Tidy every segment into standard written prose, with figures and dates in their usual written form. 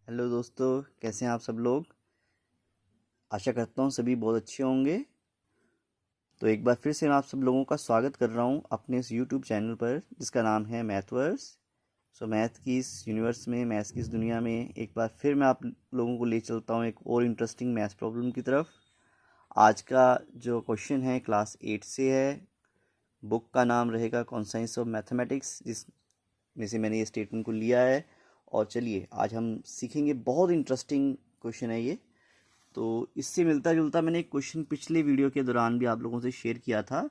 Hello दोस्तों, कैसे हैं आप सब लोग। आशा करता हूँ सभी बहुत अच्छे होंगे। तो एक बार फिर से मैं आप सब लोगों का स्वागत कर रहा हूँ अपने इस यूट्यूब चैनल पर जिसका नाम है मैथवर्स। सो मैथ की इस यूनिवर्स में, मैथ्स की इस दुनिया में एक बार फिर मैं आप लोगों को ले चलता हूँ एक और इंटरेस्टिंग मैथ्स प्रॉब्लम की तरफ। आज का जो क्वेश्चन है क्लास 8 से है। बुक का नाम रहेगा कॉन्साइंस ऑफ मैथमेटिक्स, जिसमें से मैंने ये स्टेटमेंट को लिया है। और चलिए आज हम सीखेंगे, बहुत इंटरेस्टिंग क्वेश्चन है ये। तो इससे मिलता जुलता मैंने एक क्वेश्चन पिछले वीडियो के दौरान भी आप लोगों से शेयर किया था,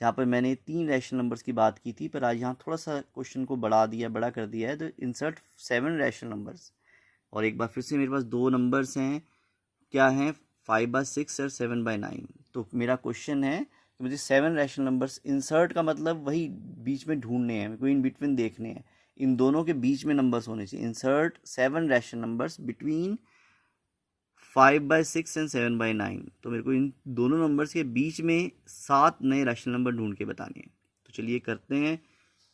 जहाँ पर मैंने 3 रैशनल नंबर्स की बात की थी, पर आज यहाँ थोड़ा सा क्वेश्चन को बड़ा कर दिया है। तो इंसर्ट 7 रैशनल नंबर्स। और एक बार फिर से मेरे पास दो नंबर्स हैं, क्या हैं, 5/6 और 7/9। तो मेरा क्वेश्चन है कि मुझे 7 रैशनल नंबर्स इंसर्ट का मतलब वही बीच में ढूंढने हैं, मेरे को इन बिटवीन देखने हैं। इन दोनों के बीच में नंबर्स होने चाहिए। Insert 7 rational numbers between 5/6 and 7/9। तो मेरे को इन दोनों नंबर्स के बीच में 7 नए रैशनल नंबर ढूंढ के बताने हैं। तो चलिए करते हैं।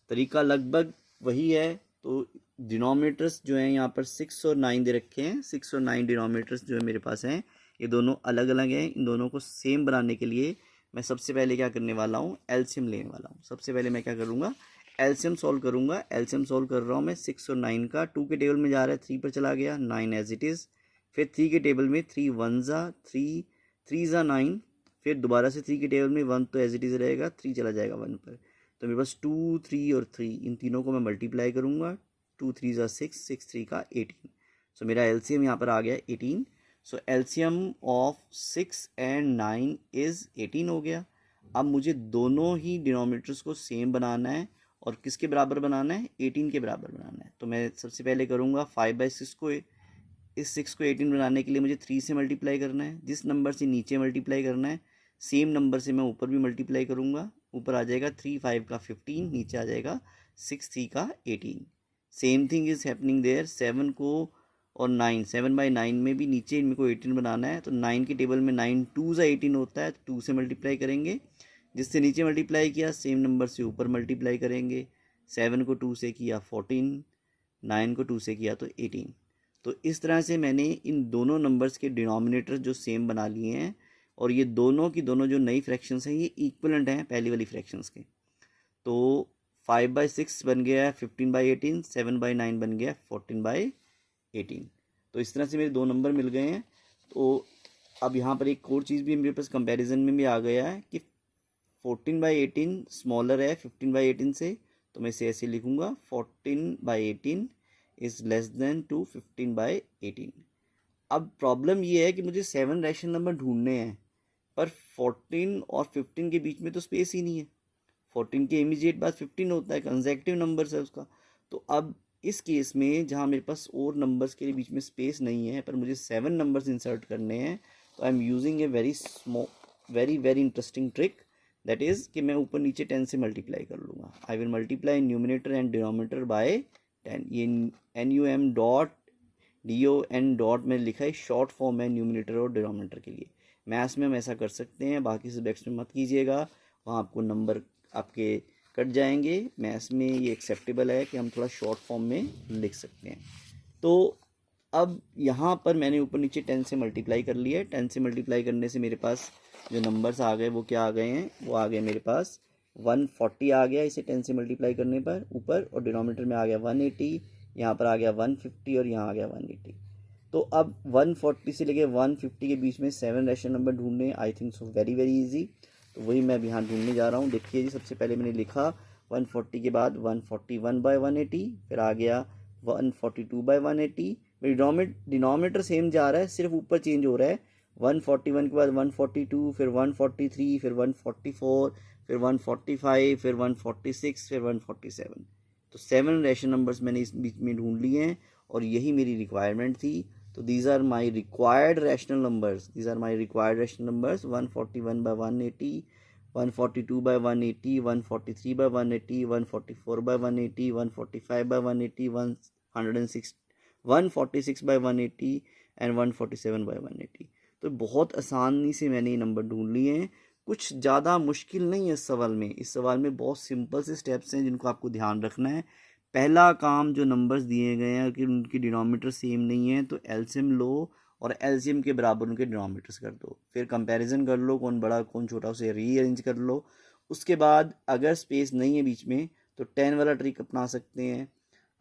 तरीका लगभग वही है। तो डिनोमिनेटर्स जो हैं यहाँ पर 6 और 9 दे रखे हैं। 6 और 9 डिनोमिनेटर्स जो है मेरे पास हैं, ये दोनों अलग अलग हैं। इन दोनों को सेम बनाने के लिए मैं सबसे पहले क्या करने वाला हूँ, एलसीएम लेने वाला हूँ। सबसे पहले मैं क्या करूँगा, एलसीएम सॉल्व करूँगा। एलसीएम सॉल्व कर रहा हूँ मैं 6 और 9 का। 2 के टेबल में जा रहा है, 3 पर चला गया, 9 एज इट इज़। फिर 3 के टेबल में 3 1 ज़ा 3, 3 ज़ा 9। फिर दोबारा से 3 के टेबल में 1 तो एज इट इज़ रहेगा, 3 चला जाएगा 1 पर। तो मेरे पास 2 3 और 3, इन तीनों को मैं मल्टीप्लाई करूँगा। 2 3 ज़ा 6, 6 3 का 18। सो मेरा एलसीएम यहाँ पर आ गया 18। सो एलसीएम ऑफ 6 एंड 9 इज़ 18 हो गया। अब मुझे दोनों ही डिनोमिनेटर्स को सेम बनाना है। और किसके बराबर बनाना है, 18 के बराबर बनाना है। तो मैं सबसे पहले करूँगा 5/6 को, इस 6 को 18 बनाने के लिए मुझे 3 से मल्टीप्लाई करना है। जिस नंबर से नीचे मल्टीप्लाई करना है, सेम नंबर से मैं ऊपर भी मल्टीप्लाई करूँगा। ऊपर आ जाएगा 3 5 का 15, नीचे आ जाएगा 6 3 का 18। Same thing is happening there. 7 को और 9, 7/9 में भी नीचे मेरे को 18 बनाना है। तो 9 के टेबल में 9 2 ज़ा 18 होता है, तो 2 से मल्टीप्लाई करेंगे। जिससे नीचे मल्टीप्लाई किया, सेम नंबर से ऊपर मल्टीप्लाई करेंगे। 7 को 2 से किया 14, 9 को 2 से किया तो 18। तो इस तरह से मैंने इन दोनों नंबर्स के डिनोमिनेटर जो सेम बना लिए हैं। और ये दोनों की दोनों जो नई फ्रैक्शंस हैं, ये इक्वलेंट हैं पहली वाली फ्रैक्शंस के। तो 5/6 बन गया है 15/18, 7/9 बन गया 14/18। तो इस तरह से मेरे दो नंबर मिल गए हैं। तो अब यहाँ पर एक और चीज़ भी मेरे पास कंपैरिजन में भी आ गया है कि 14/18 स्मॉलर है 15/18 से। तो मैं इसे ऐसे लिखूँगा, 14/18 इज़ लेस देन टू 15/18। अब प्रॉब्लम ये है कि मुझे 7 रैशनल नंबर ढूंढने हैं, पर 14 और 15 के बीच में तो स्पेस ही नहीं है। 14 के इमीडिएट बाद 15 होता है, कंसेक्टिव नंबर्स है उसका। तो अब इस केस में जहाँ मेरे पास और नंबर्स के बीच में स्पेस नहीं है, पर मुझे 7 नंबर्स इंसर्ट करने हैं, तो I am using a very very interesting trick. That is कि मैं ऊपर नीचे 10 से मल्टीप्लाई कर लूँगा। I will multiply numerator and denominator by 10। ये NUM डॉट DON डॉट में लिखा है, शॉर्ट फॉर्म है न्यूमिनेटर और डिनोमिनेटर के लिए। मैथ्स में हम ऐसा कर सकते हैं, बाकी सब्जेक्ट्स में मत कीजिएगा, वहाँ आपको नंबर आपके कट जाएंगे। मैथ्स में ये एक्सेप्टेबल है कि हम थोड़ा शॉर्ट फॉर्म में लिख सकते हैं। तो अब यहाँ पर मैंने ऊपर नीचे 10 से मल्टीप्लाई कर लिया है। 10 से मल्टीप्लाई करने से मेरे पास जो नंबर्स आ गए वो क्या आ गए हैं, वो आ गए मेरे पास 140 आ गया इसे 10 से मल्टीप्लाई करने पर ऊपर। और डिनोमिनेटर में आ गया 180, यहाँ पर आ गया 150 और यहाँ आ गया 180। तो अब 140 से लेके 150 के बीच में 7 रैशनल नंबर ढूंढने, I think so very very easy. तो वही मैं अब यहाँ ढूंढने जा रहा हूँ। देखिए जी, सबसे पहले मैंने लिखा 140 के बाद 141/180, फिर आ गया 142/180। मेरी डिनोमिनेटर सेम जा रहा है, सिर्फ ऊपर चेंज हो रहा है। 141 के बाद 142, फिर 143, फिर 144, फिर 145, फिर 146, फिर 147। तो 7 रैशनल नंबर्स मैंने इस बीच में ढूंढ लिए हैं, और यही मेरी रिक्वायरमेंट थी। तो these are my required rational numbers, 141/180, 142/180, 143/180, 144/180, 145/180, 146/180 and 147/180। तो बहुत आसानी से मैंने ये नंबर ढूंढ लिए हैं। कुछ ज़्यादा मुश्किल नहीं है इस सवाल में। इस सवाल में बहुत सिंपल से स्टेप्स हैं जिनको आपको ध्यान रखना है। पहला काम जो नंबर्स दिए गए हैं कि उनकी डिनोमिनेटर सेम नहीं है तो एलसीएम लो और एलसीएम के बराबर उनके डिनोमिनेटर्स कर दो, फिर कंपैरिजन कर लो कौन बड़ा कौन छोटा, उसे रीअरेंज कर लो। उसके बाद अगर स्पेस नहीं है बीच में तो 10 वाला ट्रिक अपना सकते हैं।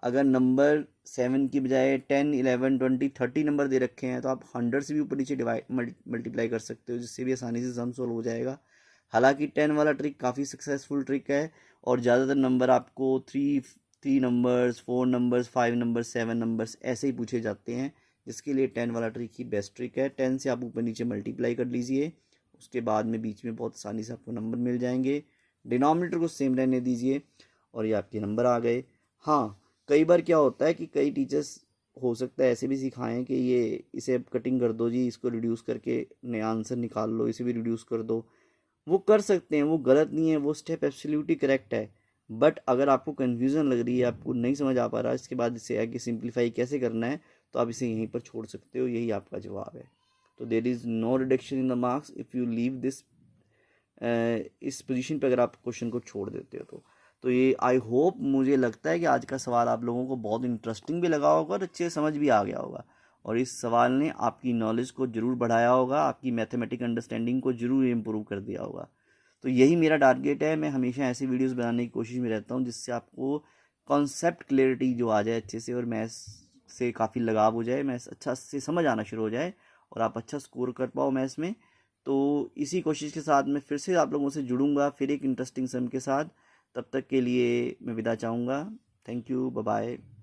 अगर नंबर 7 की बजाय 10, 11, 20, 30 नंबर दे रखे हैं तो आप 100 से भी ऊपर नीचे डिवाइड मल्टीप्लाई कर सकते हो, जिससे भी आसानी से सम सोल्व हो जाएगा। हालांकि 10 वाला ट्रिक काफ़ी सक्सेसफुल ट्रिक है और ज़्यादातर नंबर आपको three numbers, 4 numbers, 5 numbers, 7 numbers ऐसे ही पूछे जाते हैं, जिसके लिए 10 वाला ट्रिक ही बेस्ट ट्रिक है। 10 से आप ऊपर नीचे मल्टीप्लाई कर लीजिए, उसके बाद में बीच में बहुत आसानी से आपको नंबर मिल जाएंगे। डिनोमिनेटर को सेम रहने दीजिए और ये आपके नंबर आ गए। हाँ, कई बार क्या होता है कि कई टीचर्स हो सकता है ऐसे भी सिखाएं कि ये इसे अब कटिंग कर दो जी, इसको रिड्यूस करके नया आंसर निकाल लो, इसे भी रिड्यूस कर दो। वो कर सकते हैं, वो गलत नहीं है, वो स्टेप एब्सोल्युटली करेक्ट है। बट अगर आपको कन्फ्यूज़न लग रही है, आपको नहीं समझ आ पा रहा इसके बाद इसे आगे सिंप्लीफाई कैसे करना है, तो आप इसे यहीं पर छोड़ सकते हो, यही आपका जवाब है। तो there is no reduction in the marks if you leave this, इस पोजीशन पे अगर आप क्वेश्चन को छोड़ देते हो तो ये आई होप, मुझे लगता है कि आज का सवाल आप लोगों को बहुत इंटरेस्टिंग भी लगा होगा और अच्छे समझ भी आ गया होगा, और इस सवाल ने आपकी नॉलेज को ज़रूर बढ़ाया होगा, आपकी मैथमेटिक अंडरस्टैंडिंग को ज़रूर इम्प्रूव कर दिया होगा। तो यही मेरा टारगेट है, मैं हमेशा ऐसी वीडियोस बनाने की कोशिश में रहता हूँ जिससे आपको कॉन्सेप्ट क्लैरिटी जो आ जाए अच्छे से और मैथ्स से काफ़ी लगाव हो जाए, मैथ्स अच्छा से समझ आना शुरू हो जाए और आप अच्छा स्कोर कर पाओ मैथ्स में। तो इसी कोशिश के साथ मैं फिर से आप लोगों से जुड़ूंगा फिर एक इंटरेस्टिंग सम के साथ। तब तक के लिए मैं विदा चाहूँगा। Thank you, bye bye.